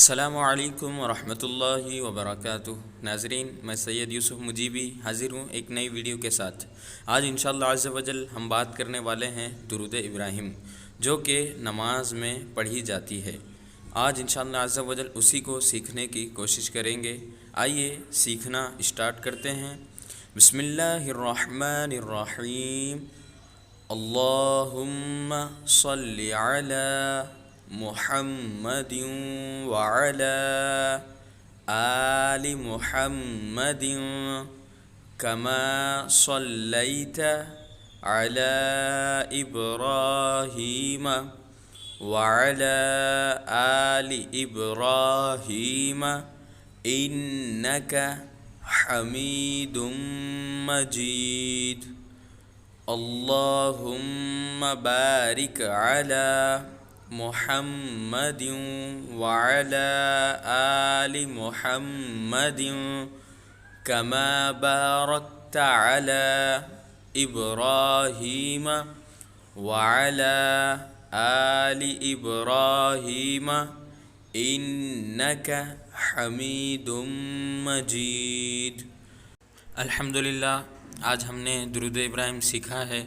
السلام علیکم ورحمۃ اللہ وبرکاتہ۔ ناظرین، میں سید یوسف مجیبی حاضر ہوں ایک نئی ویڈیو کے ساتھ۔ آج انشاءاللہ عز و جل ہم بات کرنے والے ہیں درود ابراہیم، جو کہ نماز میں پڑھی جاتی ہے۔ آج انشاءاللہ عز و جل اسی کو سیکھنے کی کوشش کریں گے۔ آئیے سیکھنا اسٹارٹ کرتے ہیں۔ بسم اللہ الرحمن الرحیم۔ اللہم صلی علی محمد وعلى آل محمد كما صليت على إبراهيم وعلى آل إبراهيم إنك حميد مجيد۔ اللهم بارك على محمد وعلى آل محمد كما باركت على إبراهيم وعلى آل إبراهيم إنك حميد مجيد۔ الحمدللہ، آج ہم نے درود ابراہیم سیکھا ہے،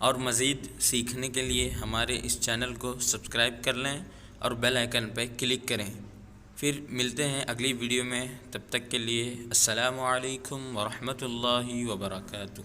اور مزید سیکھنے کے لیے ہمارے اس چینل کو سبسکرائب کر لیں اور بیل آئیکن پہ کلک کریں۔ پھر ملتے ہیں اگلی ویڈیو میں، تب تک کے لیے السلام علیکم ورحمۃ اللہ وبرکاتہ۔